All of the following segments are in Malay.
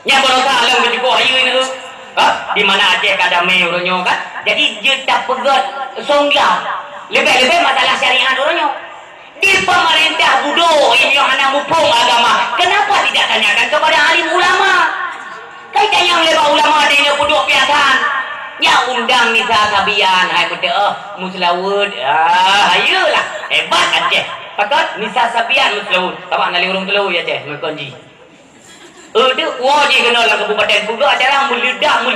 Nya baru salam ke cukup ayu ni tu. Ha? Di mana Aceh kadame orangnya kan? Jadi dia tak pegat songga. Lebih-lebih masalah syariat orangnya. Di pemerintah bodoh ini yang hendak mupung agama. Kenapa tidak tanyakan kepada alim ulama? Kaitan yang lebih ulama ada yang bodoh piasan. Ya undang Nisa Sabian, hai benda Muslawud. Ayolah. Hebat Aceh. Pakat Nisa Sabian Muslawud. Tamak nali urung telau ya Aceh, merkonji. Dia wajib kena lah kabupaten juga acara meledak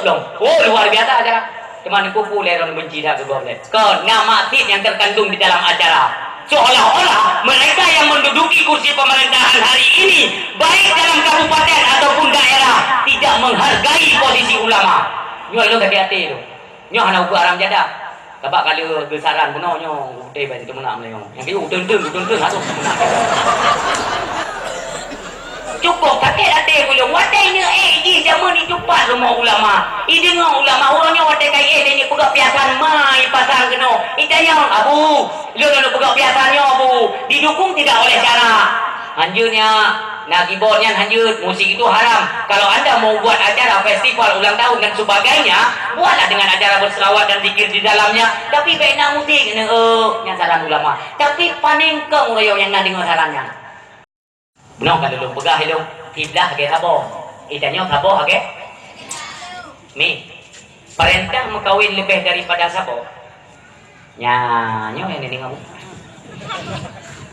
dong. Oh luar biasa acara. Cuma ni populer orang benci dah kabupaten. Kau nama tit yang terkandung di dalam acara. Seolah-olah mereka yang menduduki kursi pemerintahan hari ini baik dalam kabupaten ataupun daerah tidak menghargai posisi ulama. Nyo itu hati-hati tu. Nyo hana ukur aram jadak. Kabak kalau besaran pun nyo utai baik itu menang nyo. Yang itu utun-tun hatu menang. Cukup sakit hati belum watai ni di zaman ni cepat rumah ulama dengar ulama orangnya watai kaya dia ni pegak piasan mai pasang kena tanya abu lu pegak piasannya abu didukung tidak oleh cara hanjurnya nak keyboardnya hanjur musik itu haram kalau anda mau buat acara festival ulang tahun dan sebagainya buatlah dengan acara berselawat dan zikir di dalamnya tapi baiknya musik yang saran ulama tapi paling ke murayo yang nak dengar sarannya benar kalau lu pegah lu kiblah ke habo itanya habo ke mi perintah mengkawin lebih daripada sabo nyanyo yang ini kamu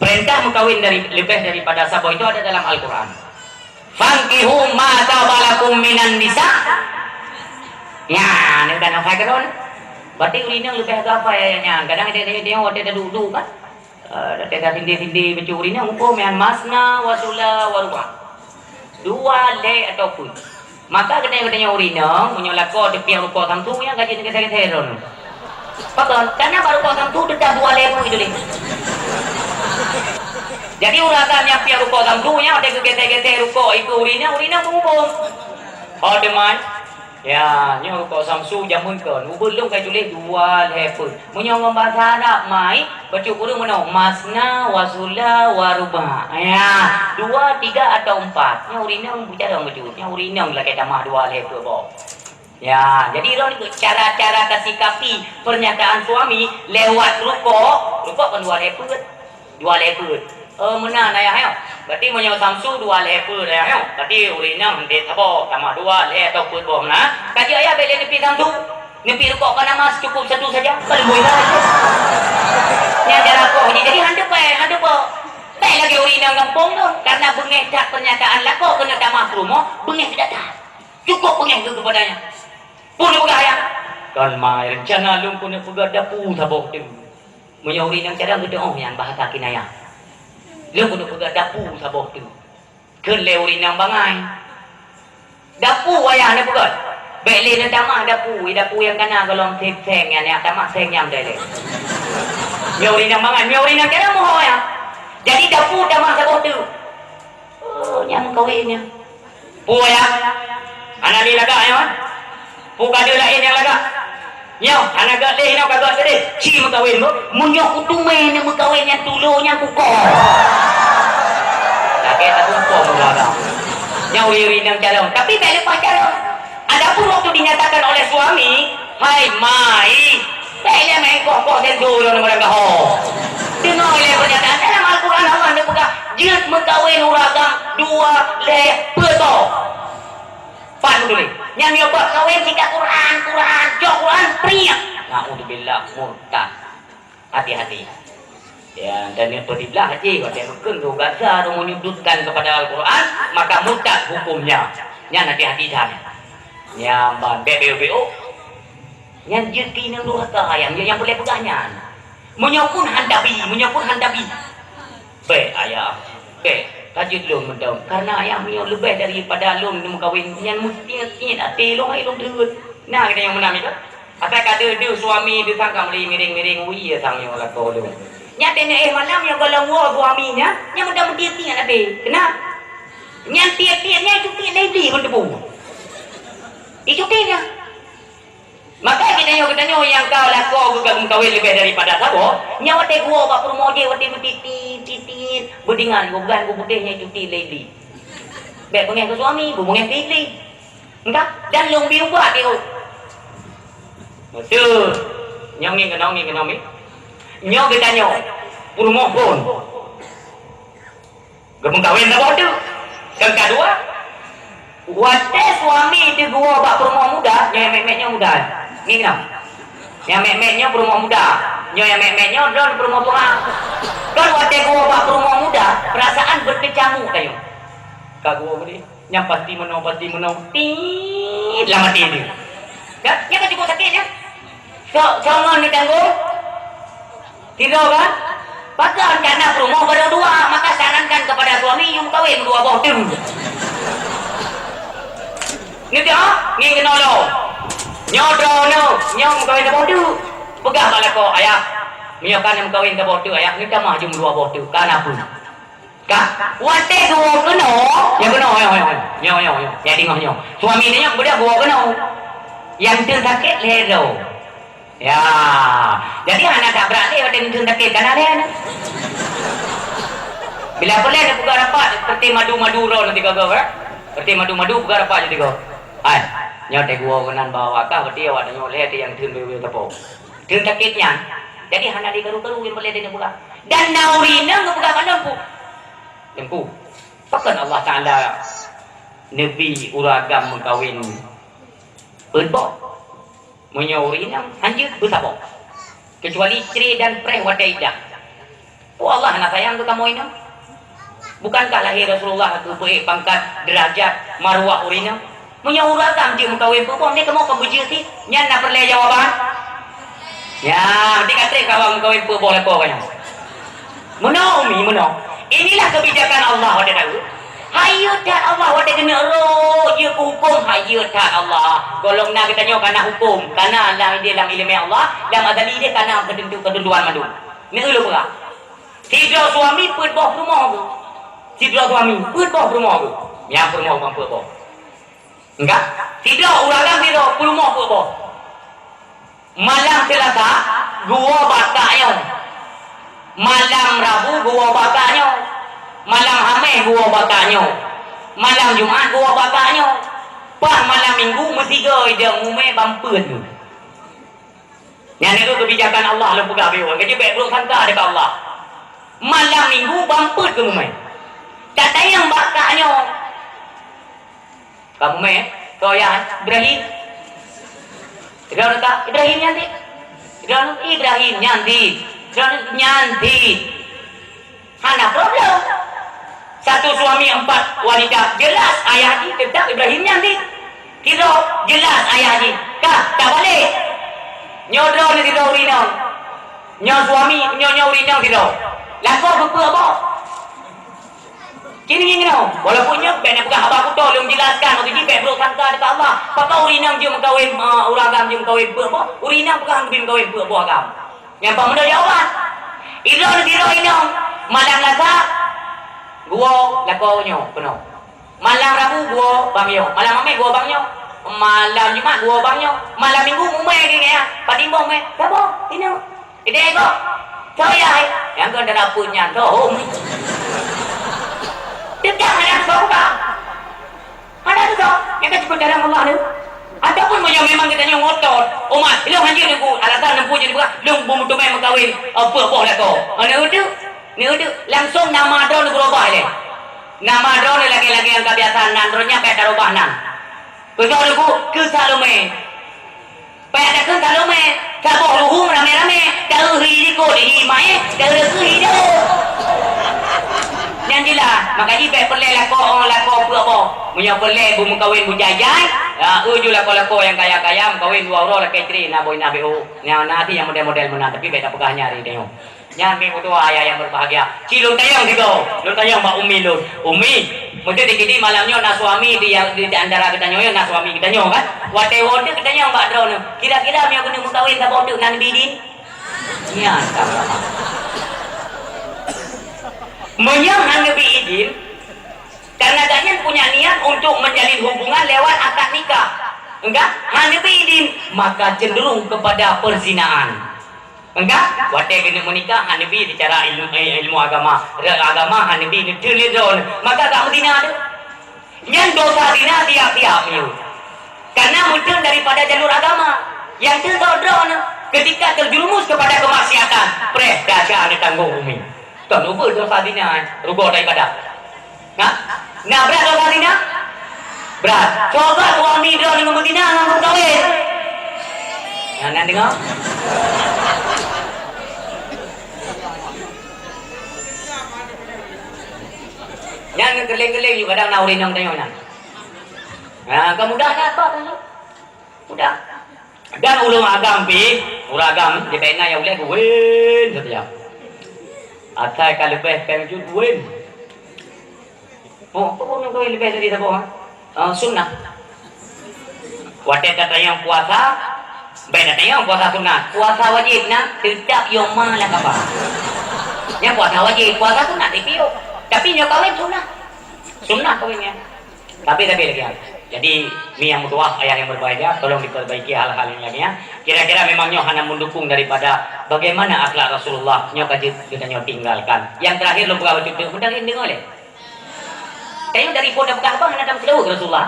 perintah mengkawin lebih daripada sabo itu ada dalam Al-Quran fankihu ma tabalakum minan nisa ya ini kan apa kan berarti ini lebih apa ya kadang dia ada duduk kan Teta tindi mencuri ni hukum yang masna wasula waruba dua le ataupun maka kena urina menyolako tepi rupa tamtu yang gaji negara teron betul karena baru rupa tamtu dekat dua le pun itu jadi urakan yang pi rupa tamtu nya ada gete rupa itu urina hukum oh deman ya nyo rupa samsu jamun kan belum kai tulis dua le pun menyong bahasa Arab mai baca kurang mana masna wasula waruba ya 2 3 atau 4 nya urina bicara betul nya urina lah kata mah 2 le tu boh ya jadi orang itu cara-cara kasikapi pernyataan suami lewat rupa kan 2 leput mana naya ayo berarti menyo samsu 2 leput ayo berarti urina hendak apa tambah 2 le ataupun boh nah kaji ayah beli nepi samsu nepi rupa kana mas cukup satu saja kalau boleh yang cara kau ni jadi handap tak lagi urina kampung tu karena bengeh tak pernyataan lako kena tamah rumah bengeh tidak tak cukup bengeh tu kepadanya pun buka ayah kan mai rencana lung pun pegat dapu sabok tu menyauri yang cara gede yang bahasa kinaya lung pun pegat dapu sabok tu ke leuri nang bangai dapu ayah ni pegat beli ni tamah dapu yang kana kalau seng yang tamah seng yang dah le nyauri nang bangai nyauri nang cara moho ya jadi dapu tamah sabok tu yang kawinnya pu ya anak ni laga ya bukan dia lain yang laga nyo anak gak deh nak kagak deh ci mengkawin mo munyo utume ni mengkawin yang tulunya kuko kakek tak kuko mulaga nyo iri nang calon tapi tak lepas calon adapun waktu dinyatakan oleh suami hai mai tak dia main kok sentuh orang mereka ho dengar oleh pernyataan dalam Al-Quran Allah dia pegang jilid mengkawin uragam 2 le peto pan dulu yang dia buat kawin jika Quran pria na'udzubillah murtad hati-hati ya dan itu dibelah haji kalau dia mungkin tu bahasa menyudutkan kepada Al-Quran maka murtad hukumnya yang hati-hati sana yang BBO yang jadi yang durhaka yang boleh pegangnya menyokun handabi baik ayah baik tajud lom mendam karena ayah punya lebih daripada lom ni mengkawin yang mesti hati lom ai lom deut nah kita yang menang itu apa kata dia suami dia sangka miring ui ya tangnya lah kau lom nyata ni malam yang kalau war suaminya yang mudah tiap-tiap nabi kenapa yang tiap-tiapnya itu tiap nabi pun debu itu tiapnya maka kita nyo yang kau laku gugam kawin lebih daripada sabo nyawa teh gua ba promoje wati titit bedingan bukan putihnya cuti lady Baik pengen ke suami, pengen ke isteri. Enggak? Dan yang biu buat dia. Betul. Nyong ke nong ni. Nyong kita nyong. Rumah pun. Gemeng kawin dah bodoh. Yang kedua, wadah suami itu gua bak rumah muda, yang memek-meknya muda. Ni kenapa? Yang memek-meknya berumah muda, yang memek-meknya don berumah tua. Kan wadah gua bak rumah muda, perasaan berkecamuk kayu. Kak gua beri, yang pasti menau, tit, lama tidur. Ya, kan cukup sakit ya. Jangan ditangguh. Tidur kan? Bahkan karena rumah berdua, maka sarankan kepada suami yang kawin dua bodoh. Ni dia, ni kena lo. Nyodro no, nyong kawin dua bodoh. Pegang bala ko ayah. Miyakan yang kawin dua bodoh ayah, ni tamah jum dua bodoh. Kana pun. Kak, wate dua kena. Ya kena, yo. Ya tengok yo. Suami dia budak dua kena. Yang tu sakit lero. Ya, jadi anak tak berani pada ngejun sakit kan ada. Bila boleh ada buka rapat seperti madu-madu ro nanti kau kan? Seperti madu-madu buka rapat jadi kau. Hai, nyote gua kenan bawa kah berarti awak nyo lihat yang thun bewe tepo. Thun sakitnya. Jadi anak di keru-keru yang boleh dia buka. Dan naurina ngebuka kanan pu. Lempu. Pakan Allah Taala Nabi uragam mengkawin berbok. Menyaurinam hanya bersabok. Kecuali istri dan preh wadaidah. Oh Allah nak sayang ke kamu ini? Bukankah lahir Rasulullah ke pangkat derajat marwah urina? Menyauragam dia mengkawin perempuan ni kamu akan berjati. Nyan nak perlu jawaban? Ya, nanti kata kawan mengkawin perempuan lepas kan? Menau. Inilah kebijakan Allah pada tahu. Hayat tak Allah wadah kena roh je hukum hayat tak Allah. Golong nak kita nyo kana hukum, kana lah dia dalam ilmu Allah, dalam azali dia kana ketentuan madu. Ni ulu berah. Tiga suami put boh rumah tu. Tiga suami put boh rumah tu. Yang rumah bang put boh. Enggak? Tiga urang tiga rumah put boh. Malam Selasa gua bakaknya. Malam Rabu gua bakaknya. Malam Khamis gua bakaknya. Malam Jumaat gua bakaknya. Pas malam Minggu mesti dia umumnya bampen tu. Yang itu kebijakan Allah lu pegang biwa. Kerja baik belum sangka dekat Allah. Malam Minggu bampen ke umumnya. Tak tayang bakaknya. Kamu meh, kau ya Ibrahim. Ibrahim nyanti. Ibrahim nyanti. Hana problem. Satu suami 4 wanita. Jelas ayah ni tetap Ibrahim nyanti. Kira jelas ayah ni. Kah tak boleh. Nyodro ni tidak urinang. Nyo suami nyo urinang tidak. Lakor apa apa? Kini no. Walaupun nyo ben bukan abang aku tahu lu menjelaskan waktu ni ben bro sangka dekat Allah. Pakai urinang je mengkawin uragam je mengkawin apa? Urinang bukan bin kawin apa agam. Yang pamono jawapan. Ilo ni tidak urinang. Malam Selasa gua lakonyo penuh. Malam Rabu gua bangyo. Malam Khamis gua bangyo. Malam Jumaat gua bangyo. Malam Minggu umai ni ya. Patimbang me. Siapa? Ini. Ide ego. Saya yang kau dah punya tu. Tidak ada sesuatu. Ada tu. Yang kita cukup dalam Allah ni. Ataupun memang kita nyong ngotot. Umat, lu hanjir ni ku alasan nempuh jadi buka. Lu bumbu tu main mengkawin apa lah kau. Ni udah langsung nama drone berubah le. Nama drone lagi-lagi yang kebiasaan nandronya kayak darubah nan. Kau lu ke Salome. Pada ke Salome, saboh luhung rame-rame, dah hiri ko di mai, dah hiri dah. Janjilah, makanya baik perle lako apa. Punya perle bumbu kawin bujajai, uju lako yang kaya-kaya kawin 2 orang laki isteri na boy na BO. Nanti yang model-model mana tapi beda pegahnya hari tengok. Yang minggu tua ayah yang berbahagia. Cilun tayang tiga. Lun tayang mbak Umi lun. Umi, mesti dikini malamnya nak suami di antara kita nyoyo nak suami kita nyoyo kan. Wate-wate kita nyoyo mbak drone. Kira-kira dia kena mengkawin tak bodoh nan bidin. Ya, tak. Menyang Nabi izin karena kalian punya niat untuk menjalin hubungan lewat akad nikah. Enggak? Nabi izin maka cenderung kepada perzinaan. Enggak? Wate kena menikah Nabi bicara ilmu agama. Agama Nabi ni telidon. Maka tak mesti ada. Yang dosa dina tiap-tiap ni. Karena muncul daripada jalur agama. Yang tergodron ketika terjerumus kepada kemaksiatan, dahsyat ditanggung umi. Tak lupa dosa dina rugor daripada. Nah berat dosa dina? Berat. Coba suami dia dengan betina dengan kahwin. Jangan dengar. Yang keling-keling juga kadang naurin yang tengok nak. Nah, kemudahan apa kan? Mudah. Dan ulama agam uragam di pena yang boleh win setiap. Atai kalau lebih penjut win. Oh, apa yang kau lebih dari siapa? Sunnah. Wadah kata yang puasa, beda yang puasa sunnah. Puasa wajib nak tidak yoma lah apa. Yang puasa wajib, puasa sunnah tipiu. Tapi nyo kawin sunnah kawinnya. Tapi lagi ya. Jadi mi yang berdoa, ayah yang berbahagia, tolong diperbaiki hal-hal yang lainnya. Kira-kira memang nyo hanya mendukung daripada bagaimana akhlak Rasulullah nyo kita nyo tinggalkan. Yang terakhir lo buka betul mudah ini oleh. Kayu dari pun dah buka apa hanya dalam kelawut Rasulullah.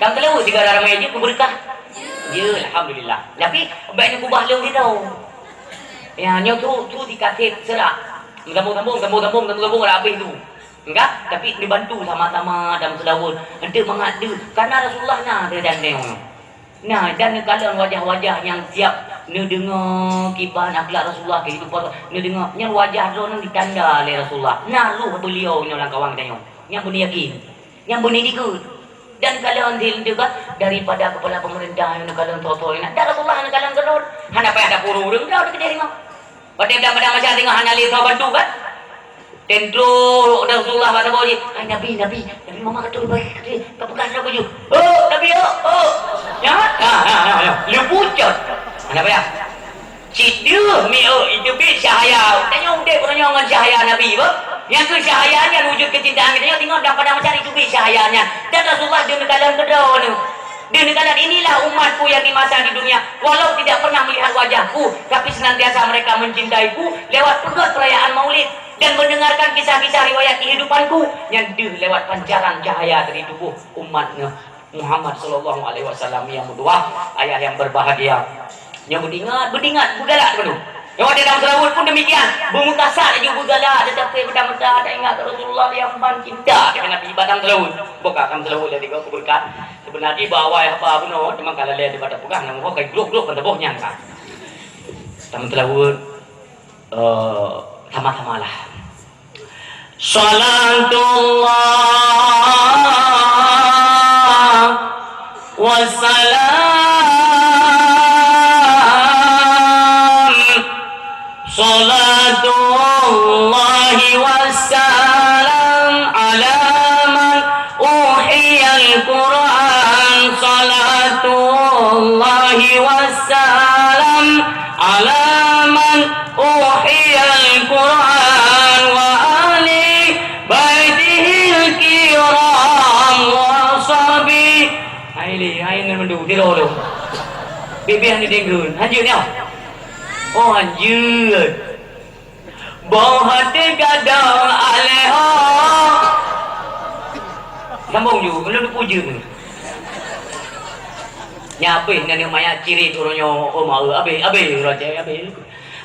Dalam kelawut jika ada ramai je berkah. Ya alhamdulillah. Tapi baiknya kubah lo dia tahu. Ya nyo tu dikasih serak. Gabung ada habis tu. Enggak, tapi dibantu sama-sama dalam selawat. Ada mengada karena Rasulullah nah dia dan dia. Nah, dan kalau wajah-wajah yang siap ni dengar kibahan akhlak Rasulullah kehidupan ni dengar yang wajah tu nang ditanda oleh Rasulullah. Nah, lu beliau ni orang kawan tengok. Yang benar yakin, yang benar ikut. Dan kalau andil juga daripada kepala pemerintah yang kalau toto ini, dah Rasulullah yang kalau gerot, hana payah ada puru urang dah kedai ringan. Pada macam tengok hana li bantu kan? Tendro Rasulullah kata boleh. Ai Nabi mama kata baik kata pegang dah baju. Oh, Nabi oh. Ya. Lu pucat. Apa ya? Cidu mi itu bi cahaya. Tanya udah punya dengan cahaya Nabi apa? Yang tu cahayanya wujud kecintaan kita tengok daripada macam itu bi cahayanya. Dan Rasulullah dia dalam kedau ni. Dia kata inilah umatku yang di masa di dunia walau tidak pernah melihat wajahku tapi senantiasa mereka mencintaiku lewat perayaan Maulid dan mendengarkan kisah-kisah riwayat kehidupanku yang lewat pancaran cahaya dari tubuh umatnya Muhammad sallallahu alaihi wasallam yang berdoa ayah yang berbahagia yang berdingat bergalak penuh yang ada dalam selawat pun demikian bermuka kasar juga bergalak tetapi benda-benda tak ingat Rasulullah yang cinta dengan Nabi badang selawat bukakan selawat dari kau berkat sebenarnya bawa apa benar cuma kalau lihat daripada pegang yang mau kayak gluk pada bawahnya kan teman selawat sama-sama lah Salatullah wassalam Salatullahi wassalam ala man uhiyal Qur'an Salatullahi wassalam ala man uhiyal Qur'an wa hai nên mình đủ thế đồ đâu biết đi đen gườn hắn chưa nhau ô hành dư bộ hết cái cả đời ale ho sambung juga lu puji nhà pin yang maya ciri turunnya oma abe raja abe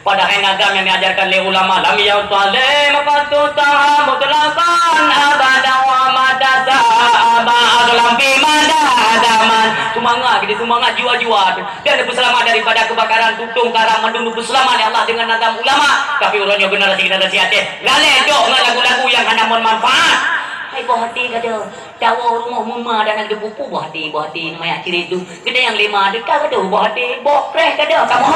pada agama yang diajarkan oleh ulama lam yautaleh maqatutaha mutlaqan abada wa madada abadalam fi madadaman semangat jiwa-jiwa dan berselamat daripada kebakaran tutung karang mendung berselamat ya Allah dengan agama ulama tapi urangnya generasi Aceh lale dok dengan lagu-lagu yang hanya bermanfaat hai bohati kata dawa rumah mama dan ada buku bohati namanya ciri itu kita yang 5 dekat kata bohati bokreh kata kamu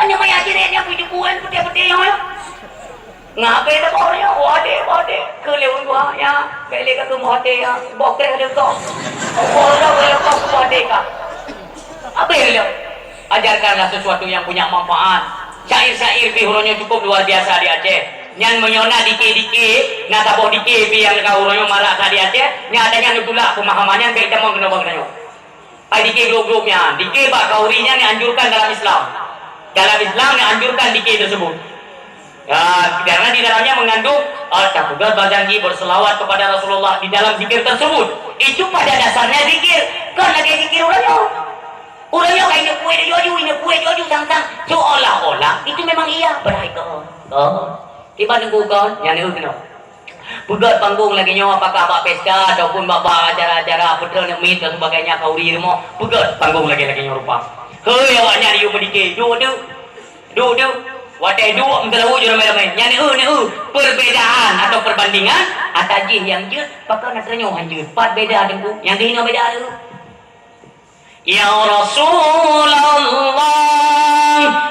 hanya maya ciri yang punya buan putih-putih yang ngapain tak orangnya bohati ke lewat gua ya beli ke bohati ya bokreh kata kau orang boleh kau bohati kah apa yang ajarkanlah sesuatu yang punya manfaat syair-syair pihurnya cukup luar biasa di Aceh yang menyona dike-dike nak taboh dike yang kau orang marah tadi Aceh yang adanya nutulak pemahamannya kita mau kena bagaimana ai dike grup-grupnya dike bak kaurinya yang anjurkan dalam Islam yang anjurkan dike tersebut Karena di dalamnya mengandung takugat berjanji berselawat kepada Rasulullah di dalam zikir tersebut. Itu pada dasarnya zikir. Kan lagi zikir orangnya kayak ini kue joju tang-tang seolah-olah itu memang iya berhai kau. Tiba nunggu kau yang ni kena. Pegat panggung lagi nyawa apakah bak pesta ataupun bak acara-acara putra nemit dan sebagainya kau di rumah. Pegat panggung lagi nyawa rupa. Hei awaknya di berdikir. Duk. Wadah dua mentera wujud ramai-ramai. Yang ni perbezaan atau perbandingan atajih yang jut pakar nak ternyuh hanjut. Pat beda dengku. Yang dihina beda dulu. Ya Rasulullah,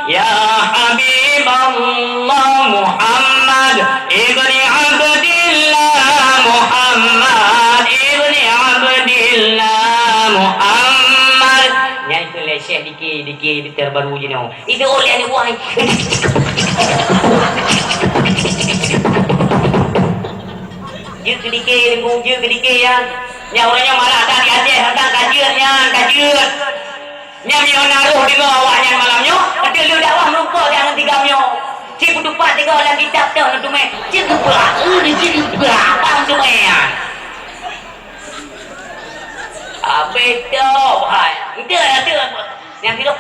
Ya Habibullah Muhammad ibni Abdillah Muhammad ibni Abdillah Muhammad. Yang itu leseh dikit terbaru je no. Itu oleh ni buang. Je kedikit yang orangnya malah tak diajar tentang kajian. Nya mio naruh di awaknya malamnya, ada lu dakwah merupa yang tigamnya. Si putupat tiga dalam kitab tu nak tume. Cik berapa bang tumean. Betul, hai. Itu. Yang itu.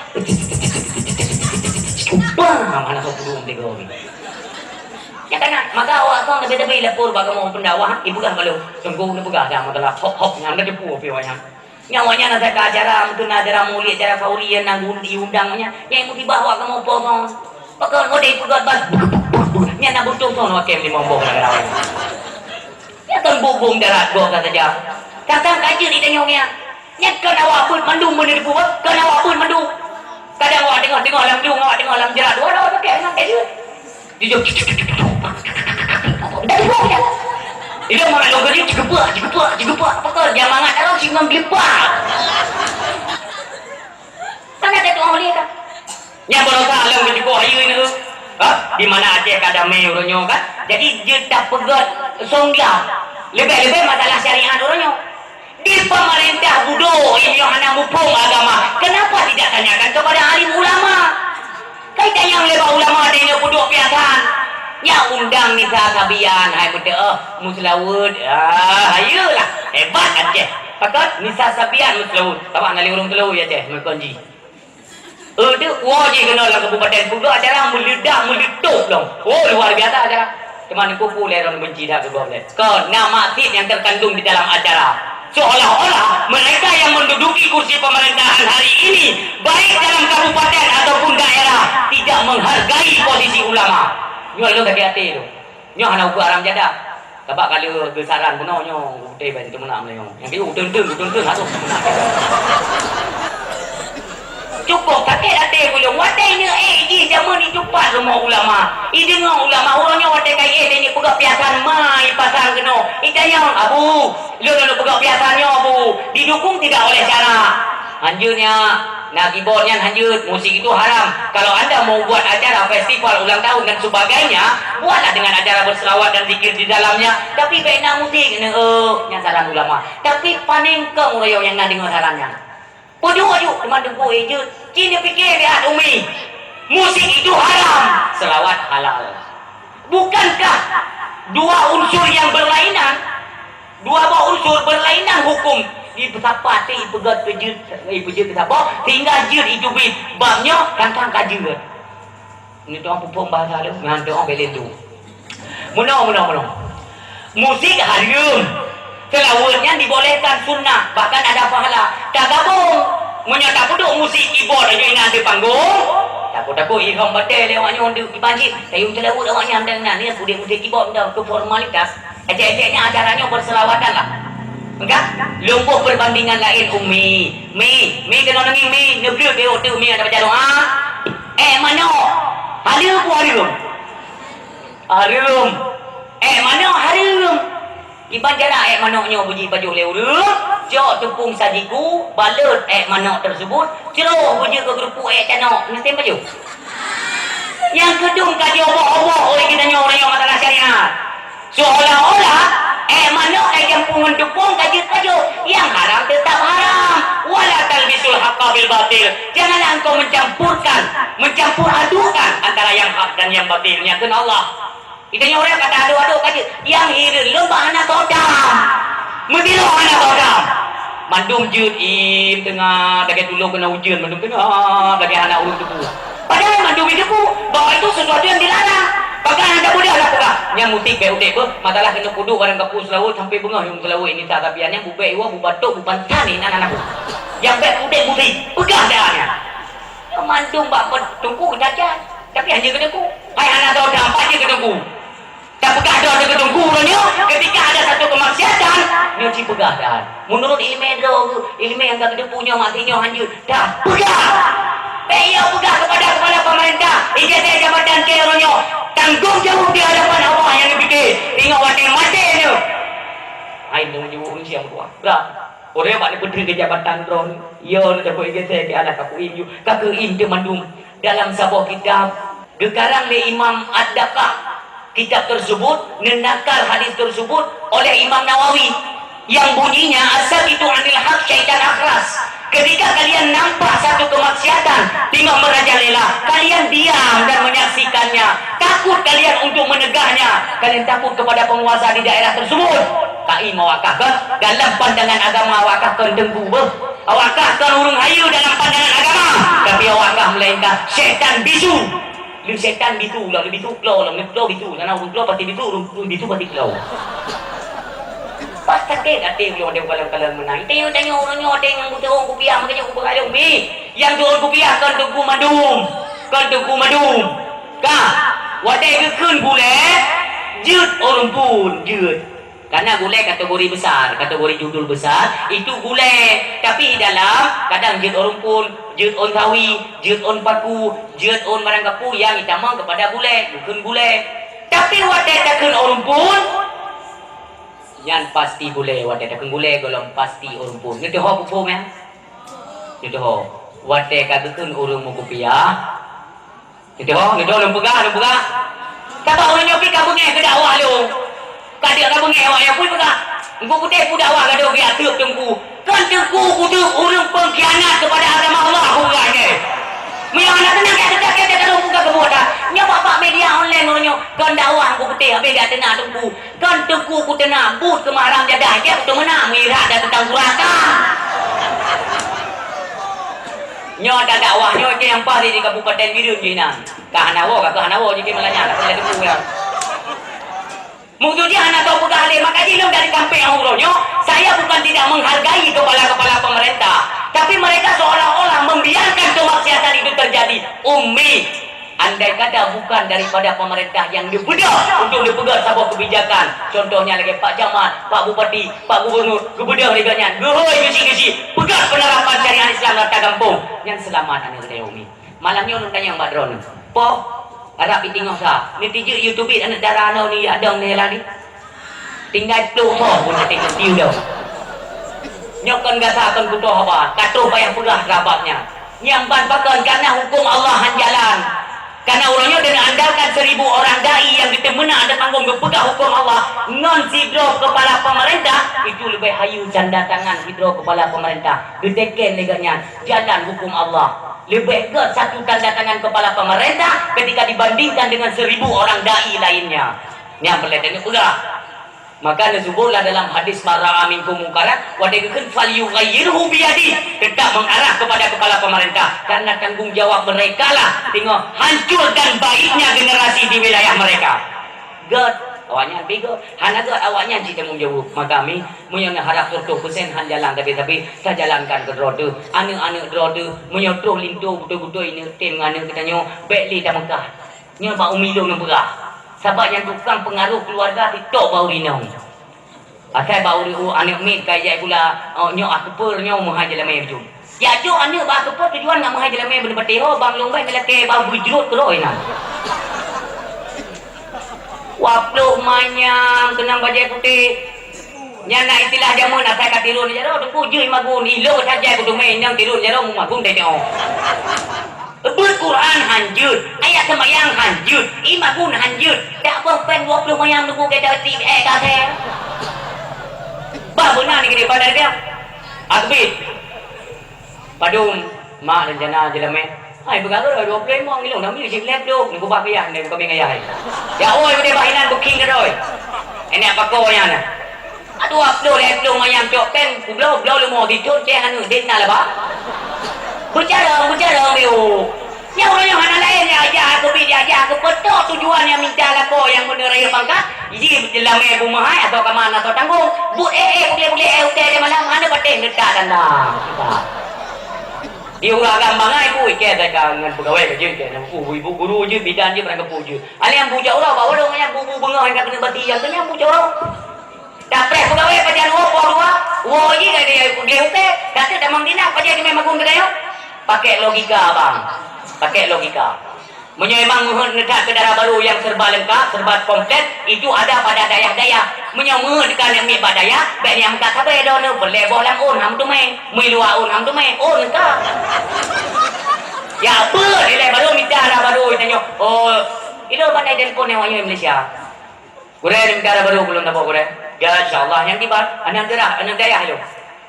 Mana kau belum tiga ni. Ya kan, maka awak kau nak beda-beda lapor bagaimana pendakwah, ibu kan kalau tunggu ni bukan dah masalah hop yang ada depu piwanya. Nyawanya nak ke acara untuk acara mulia, acara kaurian nang diundangnya, yang mesti bawa kamu potong. Pakar ngode pegat bas. Nya nak butuh sono kem di mombong negara. Ya kan bubung darat gua kata saja. Kakang kaji di tengoknya. Nya kan awak pun mandung bener depu, kan awak pun mandung. Kadang awak tengok lam dung, awak tengok lam jerat. Waduh pakai nang kaji. Dijok. Dah buat. Itu mana logo dia cigepak. Pakar jamangan orang singgang gelepak. Mana tu orang lihat kan? Yang berosa alam ke juga ayu ini tu. Di mana Aceh kadame orangnya kan? Jadi dia tak pegat songga. Lebih-lebih masalah syariat orangnya. Di pemerintah bodoh ini yang hanya mupung agama. Kenapa tidak tanyakan kepada alim ulama? Kaitan yang lebih ulama ada yang bodoh piasan. Ya undang nisa sabian hai betul muslawud ayolah hebat Aceh pakat nisa sabian muslawud apa nak urung telau ya Aceh mekonji dia wajib kena lah kabupaten Pulau acara meledak dong. Luar biasa acara teman populer orang benci dah ke boleh ke nama tit yang terkandung di dalam acara seolah-olah mereka yang menduduki kursi pemerintahan hari ini baik dalam kabupaten ataupun daerah tidak menghargai posisi ulama. Nyo lo kaki hati tu. Nyo hana ukur aram jada. Kabak kalau besaran puno nyo uteh bae tu menang nyo. Yang dia utun hatu menang. Cukup kakek hati boleh watai ni ji zaman ni cepat semua ulama. I dengar ulama orangnya watai kai ni pegak piasan mai pasang keno. I tanya abu, lo pegak piasannya abu. Didukung tidak oleh cara. Anjurnya nak keyboardnya lanjut, musik itu haram. Kalau anda mau buat acara festival ulang tahun dan sebagainya, buatlah dengan acara berselawat dan zikir di dalamnya. Tapi baiknya musik, yang saran ulama. Tapi paling ke mulayo yang nak dengar sarannya. Bodoh teman tunggu je. Cina fikir lihat umi. Musik itu haram, selawat halal. Bukankah dua unsur berlainan hukum? Betapa ti pegat pejut betapa tinggal jut hidup babnya kantang kajut ni tu orang pupung bahasa lu ngan tu orang belen tu muno musik haram selawatnya dibolehkan sunnah bahkan ada pahala tak gabung menyata duduk musik keyboard aja ingat di panggung takut ihram batal awaknya untuk dipanjit tayung selawat awaknya andang ni musik keyboard dah ke formalitas ejek-ejeknya acaranya berselawatan lah. Enggak, lumpuh perbandingan lain umi. Mi kena nangis mi, nebel dia tu mi ada baca doa. Mano? Harum. Mano harum. Iban jarak manoknya bunyi baju leureum, jok tepung sajiku, balut manok tersebut, ceroh bunyi ke kerupuk canok, ngerti baju. Yang kedung kaji obok-obok oleh kita orang yang masalah syariat. Seolah-olah manok yang pungun tepung kaji yang haram tetap haram. wala talbisul haqqa bil batil. Janganlah engkau mencampur adukan antara yang hak dan yang batilnya ke Allah. Itanya orang kata adu-adu kaji yang hidup lembah anak kodam mendilo anak kodam mandum jut im tengah bagi dulu kena hujan mandum tengah bagi anak ulun tebu padahal mandum itu bahwa itu sesuatu yang dilarang bahkan anda boleh lah pula yang mutik baik utik pun matalah kena kudu orang kapus laut sampai bengah yang selawut ini tak tapi yang bubai iwa bubatuk bubantan ini anak-anak yang baik utik mutik pegah daannya mandum bapak tunggu jajan tapi hanya kena ku hai anak kodam apa je kena ku tak pegah dah ada ketunggu ketika ada satu kemaksiatan nyoci pegah dah menurut ilmu yang tak punya matinya hancur dah pegah pegah kepada kepala pemerintah ijazah jabatan keronyo tanggung jawab di hadapan Allah yang dipikir tengok wating mati ni ain tunggu jawab siang tua berat orang yang menteri ke jabatan drone ya nak dapat ijazah ke anak kaku im dia mandung dalam sebuah kitab gekarang le Imam Ad-Dakah kitab tersebut menakal hadis tersebut oleh Imam Nawawi yang bunyinya asal itu anil haq syaitan akhras ketika kalian nampak satu kemaksiatan tengok merajalela kalian diam dan menyaksikannya takut kalian untuk menegahnya kalian takut kepada penguasa di daerah tersebut kai mawakah dalam pandangan agama awakah kendengku awakah urung hayu dalam pandangan agama tapi awakah melainkan syaitan bisu lu setan bitu lah lebih tu klau lah lebih bitu karena urung klau pasti bitu urung bitu pasti klau pas sakit hati yang ada kalau menang itu tanya orangnya ada yang butuh orang kupiah makanya aku berkali umi yang tu orang kupiah kan tunggu madum kah wadai kekun boleh jut orang pun jut karena gulai kategori besar, kategori judul besar itu gulai. Tapi dalam kadang jut orang pun, jut on tawi, jut on paku, jut on barang kapu yang hitamang kepada gulai, bukan gulai. Tapi wadai takkan orang pun yang pasti gulai, wadai takkan gulai golong pasti orang pun. Itu ho pupum ya. Itu ho. Wadai katakan orang mau kopiah. Itu orang pegang. Siapa orang nyopi kabungnya ke dakwah lu. Kadia kamu ngewa ya pun pula. Engkau putih pun dakwah kada dia atuk tengku. Kan tengku kudu orang pengkhianat kepada agama Allah huranya. Mia anak tenang kita kalau buka kemudah. Nya bapak media online orangnya kan dakwah engkau putih habis dia tenang tengku. Kan tengku ku tenang but kemarang jadah dia tu menang mirah dan tentang suraka. Nya ada dakwahnya yang pasti di Kabupaten Bidun Jina. Kahanawo jadi melanya nak lagi tengku ya. Mungkin dia anak tahu pegang alih, maka dia dari kampung Auronyo. Saya bukan tidak menghargai kepala-kepala pemerintah, tapi mereka seolah-olah membiarkan kemaksiatan itu terjadi. Umi, andai kata bukan daripada pemerintah yang dibedah untuk dipegang sebuah kebijakan. Contohnya lagi Pak Camat, Pak Bupati, Pak Gubernur, gebedah leganya, gehoi gesi-gesi, pegang penerapan syariat Islam rata kampung. Yang selamat anak saya Umi. Malamnya orang tanya Mbak Dron, harap tengok sah. Ni tiga YouTube anak darah anak ni ada ni lah ni. Tinggal tu pun nak tengok tiu dah. Nyokan gasakan kutuh apa? Katuh payah pegah rabatnya. Yang ban pakan karena hukum Allah hanjalan. Karena orangnya dengan andalkan 1000 orang dai yang ditemena ada tanggung berpegang hukum Allah. Non sidro kepala pemerintah itu lebih hayu janda tangan sidro kepala pemerintah. Gedeken leganya jalan hukum Allah. Lebih ke satu tanda tangan kepala pemerintah ketika dibandingkan dengan 1000 orang dai lainnya. Yang berlatannya pegah. Maka disebutlah dalam hadis mara'a minkum munkaran wa dikun falyughayyirhu biyadi, tetap mengarah kepada kepala pemerintah karena tanggung jawab mereka lah tengok hancurkan baiknya generasi di wilayah mereka. God awaknya bigo hana god awaknya ji tanggung jawab maka kami menyana harap 100% han jalan tapi saya jalankan ke roda anu roda menyotroh lintu betul-betul ini tim ngana katanya baikli dah Mekah nya bau milung nang berah. Sebab yang tukang pengaruh keluarga titok bau rinau. Asal bau anak mit kaya pula nyok aku per nyok mahal jalan mai baju. Ya jo anak ba aku per tujuan nak mahal jalan mai benda pateo bang lombai melake bau berjerut terus ina. Wapluk manyang tenang bajai putih. Nya nak istilah jamun asal kat tirun jaro tunggu je magun ilo saja kudu main yang tirun jaro mu magun tengok. Al-Quran hanjut, ayat semayang hanjut, imagun hanjut. Tak apa pen 20 mayang tunggu kita TV kata. Bah benar ni kena pada dia. Akbit. Padung mak dan jana jelame. Hai berkara 25 ngilong dah music laptop ni kubah kaya ni kami ngayai. Ya oi bude bahinan booking dah oi. Ini apa kau yang na? Aduh upload laptop mayang cok pen kublau blau lemo ditut ceh anu dena lah ba. Bicara biu. Yang orang yang anak lain yang ajar aku dia ajar aku betul tujuan yang minta lah kau yang bener air bangka. Jadi jelame rumah atau ke mana atau tanggung. Boleh dia malam mana pateng dekat dan dah. Dia ulah gampang ai pui ke tak dengan pegawai kerja ke ibu guru je bidan je berangkat puju. Ali yang puja orang bawa dong yang bubu bengah yang kena bati yang tanya puja orang. Dapat pegawai pajan wo je dia dia uke kata damang dina pajan dia memang guna dia. Pakai logika bang. Pakai logika. Memang nedak ke darah baru yang serba lengkap, serba komplit itu ada pada dayak-dayak. Menyamur dekat yang ambil dayak, baik yang tak sabar dah ni boleh bolang on ham tu main, luar on ham tu main, on ka. Ya apa dia baru minta darah baru tanya. Oh, itu pandai telefon yang orang Malaysia. Kurang minta darah baru belum dapat kurang. Ya insyaallah yang tiba anak dayak tu.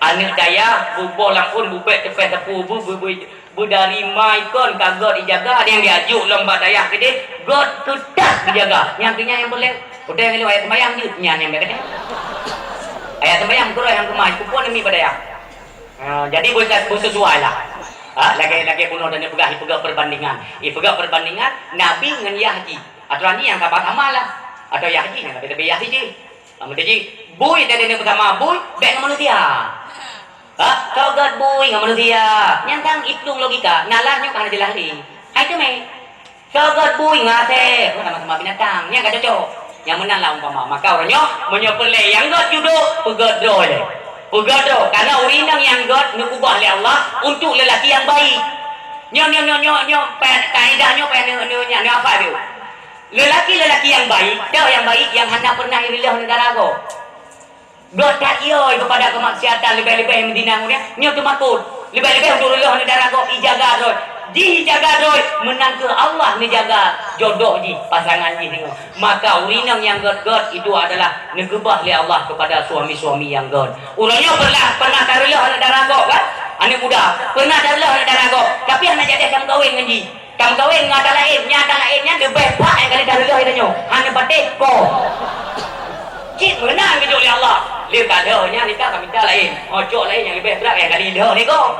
Anak dayak bolang on bubek tepi tepu budari mai kon kagod dijaga ada yang diajuk lomba dayak gede god kedah dijaga yang kenya yang boleh udah yang ayat sembahyang je yang berkata ayat sembahyang tu yang kemai kupon demi badaya jadi boleh sesuai lah lagi bunuh dan pegah perbandingan nabi dengan Yahji aturan ni yang kabar amal lah atau Yahji yang lebih Yahji jadi bui tadi ni pertama bui baik manusia kau gad boy dengan manusia nyantang hitung logika nalahnya karena jelas ni hai tu meh kau gad boy ngate sama-sama binatang yang gak cocok yang menang lah umpama maka orangnya menyepelai yang gad judo pegadro karena urinang yang gad nukubah oleh Allah untuk lelaki yang baik nyo kaedahnya nya apa dia lelaki yang baik yang hendak pernah irilah negara ko God tak iya kepada kemaksiatan lebih-lebih yang medina ni nyo tu makut lebih-lebih untuk Allah ni darah kau ijaga roy dijaga roy menang ke Allah ni jaga jodoh ji pasangan ji tengok maka urinang yang God itu adalah negebah oleh Allah kepada suami-suami yang God urangnya pernah tarulah darah kau kan anak muda pernah tarulah darah kau tapi anak jadi kamu kahwin dengan ji kamu kahwin ngata lainnya lebih pak yang kali tarulah itu nyo hanya batik kau cik menang ke oleh Allah dia tak adanya nikah kami minta lain ojo lain yang lebih berat yang kali dah ni kau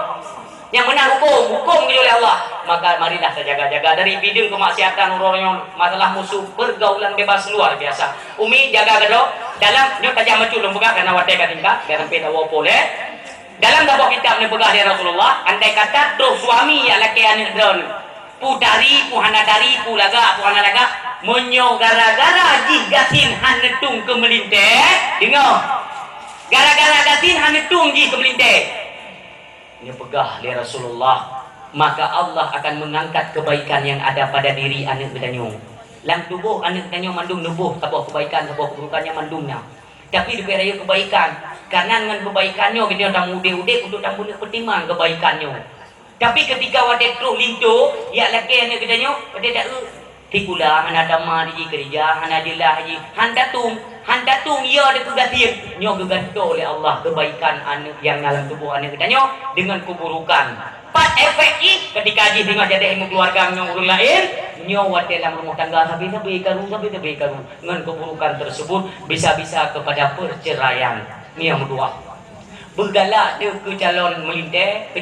yang menang hukum ke oleh Allah maka marilah saya jaga-jaga dari bidang kemaksiatan orang masalah musuh pergaulan bebas luar biasa umi jaga gado dalam nyo tajam macul lembaga karena watai katingka dalam peda boleh dalam dapat kitab ni pegah dari Rasulullah andai kata doh suami yang laki anak drone putari puhanadari pulaga menyo gara-gara jigasin hanetung ke melinte dengar gara-gara gasin hanetung ji ke melinte ini pegah oleh Rasulullah maka Allah akan mengangkat kebaikan yang ada pada diri anak bedanyo dalam tubuh anak bedanyo mandung nubuh tabuh kebaikan tabuh keburukannya mandungnya tapi diberi raya kebaikan karena dengan kebaikannya kita dah mudah-mudah untuk tamu pertimbangan kebaikannya tapi ketika wadah terus lintu ya laki anak bedanyo wadah tak Tikulah hana dama di kerja hana jelah ji handatung ia ada kegatin nyo geganto oleh Allah kebaikan anak yang dalam tubuh anak kita nyo dengan keburukan pat efek ketika ji tengah jadi ilmu keluarga nyo urang lain nyo wat dalam rumah tangga sampai karu dengan keburukan tersebut bisa-bisa kepada perceraian ni yang kedua bergalak dia ke calon melinte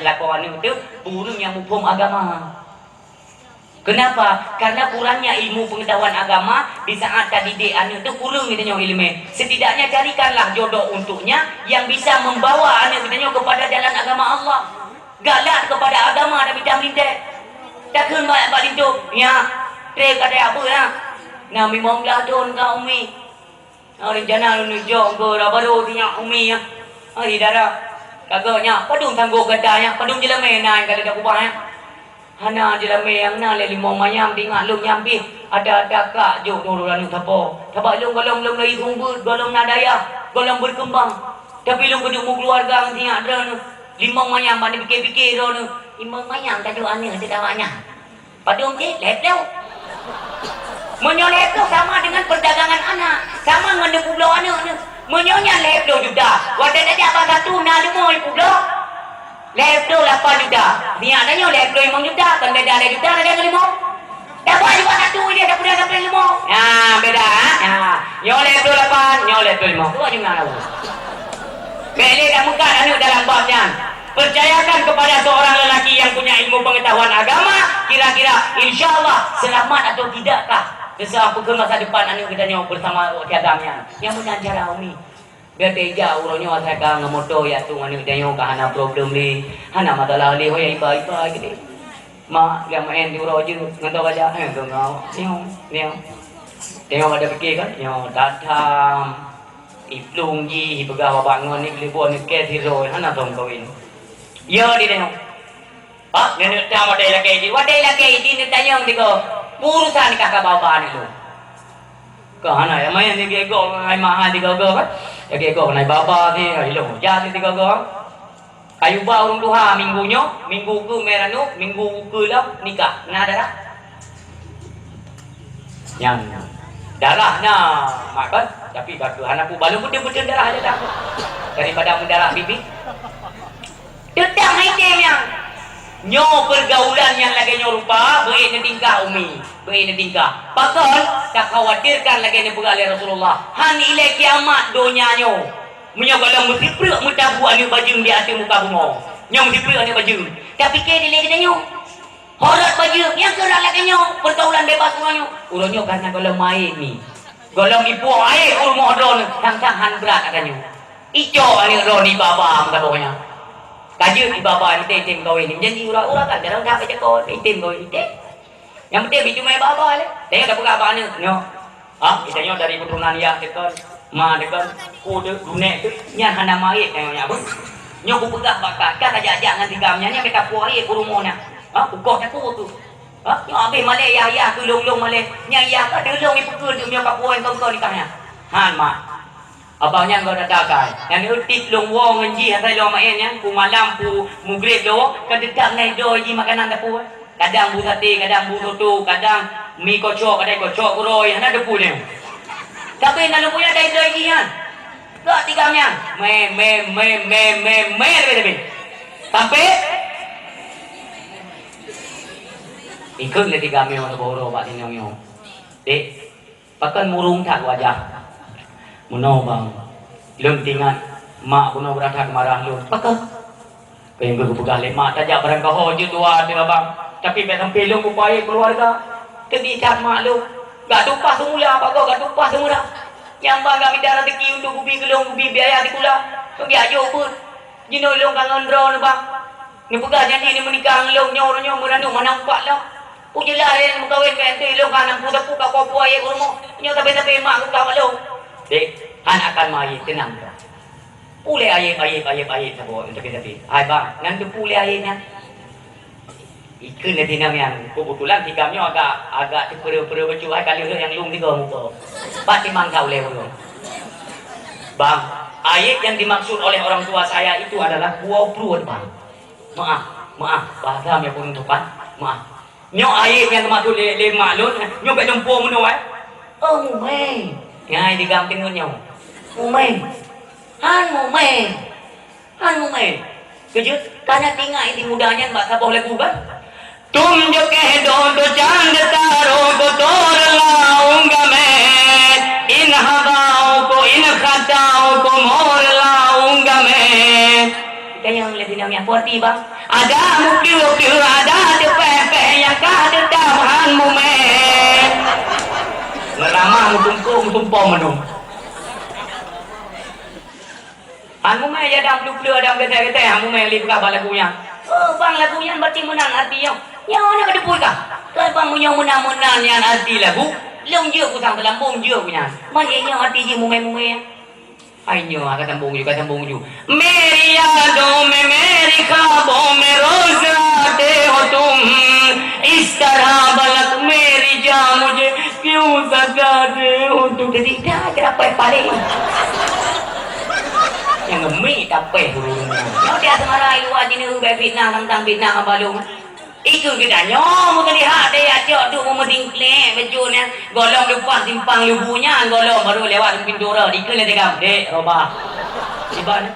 lakoran itu burung yang hukum agama. Kenapa? Karena kurangnya ilmu pengetahuan agama di saat tadi dia anak itu kurang kita nyawa ilmu. Setidaknya carikanlah jodoh untuknya yang bisa membawa anak kita nyawa kepada jalan agama Allah. Galak kepada agama tapi jangan lintek. Takkan banyak lintu. Ya, trek ada apa ya? Nami momlah don ka umi. Rencana lu jog ke baru punya umi ya. Hari darah. Kagaknya padung tangguh gadanya, padung jelema naik kalau dah kubah ya. Hana jelame yang na le limong mayang tingat lung nyampi ada kak jo dulu tapo tabak lung golong lagi kumbut golong nadaya golong berkembang tapi lung keduk mu keluarga tingat dah limong mayang bani fikir-fikir dah limong mayang tak ada ane ada tawanya padung je lepleu menyolep tu sama dengan perdagangan anak sama dengan pulau anak menyonya lepleu juga wadah ada apa satu na limong pulau Level 8 juta. Niat nanya level 5 juta, kan beda ada juta ada 5. Dapat juga satu dia dah punya sampai 5. Beda ha. Nyo level 8, nyo level 5. Tu aja mana. Beli dah muka anu dalam babnya. Percayakan kepada seorang lelaki yang punya ilmu pengetahuan agama, kira-kira insyaallah selamat atau tidakkah sesuatu ke masa depan anu kita nyawa bersama tiagamnya. Yang menanjara umi. Biar teja uronyo saya ka ngamoto ya tu anu dia nyawa hana problem li, hana masalah li hoy iba gitu. Ma dia main di uro je nganto aja ngau. Niu. Tengok ada fikir kan, yo datang iplung ji pegawa bangun ni libon ni ke hero hana tong kawin. Yo di tengok. Nenek tahu wadai lagi di tanya tiga urusan kakak bapa ni lo. Kahana ya main ni gego ai mahal tiga go kan. Ya gego nai bapa ni ai lo jadi tiga go. Kayu ba urung duha minggunya, minggu ke meranu, minggu ke lah nikah. Nah darah. Yang darah nah makan tapi batu anak pu balu betul-betul darah ada dah. Daripada mendarah bibi. Dedang item yang nyo pergaulan yang lagi nyo rupa baik ni tingkah umi, baik ni tingkah. Pakal tak khawatirkan lagi ni bergali Rasulullah. Han ilai kiamat donya nyo. Menyo kalau mesti perut mutabu anu baju di atas muka bunga. Nyo mesti perut anu baju. Tapi ke dia lagi nyo. Horat baju yang kerana lagi nyo pergaulan bebas nyo. Uronyo karena kalau main ni. Kalau ibu air rumah don tang-tangan berat katanya. Ijo anu roni baba muka pokoknya. Kaji di bapa ni tim kau ini janji urat kan dalam dah kerja kau tim kau ini. Yang penting bicu mai bapa le. Tengok dah pegang apa ni? Nyo. Kita nyo dari keturunan ya dekat ma dekat kode dunia tu nya hana mai tengoknya apa. Nyo ku pegang bakat kan aja jangan digamnya nya mereka puai ke rumahnya. Ukok tak ku tu. Nyo ambil malek ya tulung malek. Nya ya ka delong ni pukul tu nyo ka puai kau nikahnya. Han mak. Abangnya kau dah dagai. Yang utik long wong nji hatai lo main ya. Ku malam pu mugrib lo kan dedak nai do ji makanan tapu. Kadang bu sate, kadang bu soto, kadang mi kocok, kadang kocok kuroi hana depu ni. Tapi nak punya dai doi ji kan. Kau tigamnya. Me lebih. Sampai ikut le tigamnya orang boro pak nyong. Dek, pakan murung tak wajah. Muno bang, lem tingat mak kuno beratak marah lu. Pakak, kau yang berbuka mak tajak barang kau je tua dia bang. Tapi betul pelong upaya keluarga, terdicat mak lu. Gak tupas semula apa kau gak tupas semula. Yang bang kami darah teki untuk ubi gelong ubi biaya di kula. Kau giajo pun, jino long kangen drone bang. Ni pegang jadi ni menikah long nyor meranu mana empat lah. Ujilah yang mengkawin kente long kanan puda puka kau puaya kurmo. Nyor tapi mak aku kau long. Dek, anak akan mai tenang ke? Pulih air sabo untuk kita pi. Hai bang, nanti pulih airnya. Ikan nanti yang kebetulan tigamnya agak terpera-pera baju hai kali yang lung tiga muka. Pasti mangkau lewu. Bang, air yang dimaksud oleh orang tua saya itu adalah buah pruat bang. Maaf, bahasa yang pun untuk bang. Maaf. Nyo air yang dimaksud le maklun, nyo kat jempol meno eh. Oh, mei. Yang digam tengok nyo. Mumen. Han mumen. Kejut karena tinggal ini mudahnya mbak sabah lagu kan. Tum jo keh do chand taro ko tor launga main in hawao ko in khatao ko mor launga main. Kita yang lebih yang kuati bang. Ada mukil ada tepe yang kada dahan mumen. Ngerama mutumpom menung. Anu mah ya dam blue dam gede anu mah li buka lagunya. Oh bang lagunya berarti menang arti yang. Ya mana ada pulka. Kalau bang punya menang yang arti lagu, long je ku sang dalam bong je punya. Mana yang arti je mume. Ainyo agak tambung ju. Meri yaadon mein meri ख्वाबों में रोज आते हो तुम इस तरह बलक मेरी जान मुझे क्यों सताते हो तुम. Jadi dah dapat paling. Yang ngemi dapat burung. Yang dia semarang luar sini Vietnam tentang Vietnam balung. Itu kita nyom kali hak dia ajak tu memeding klek bejunya golong depan simpang lubunya golong baru lewat pintu ora dikene tegam dek robah. Iban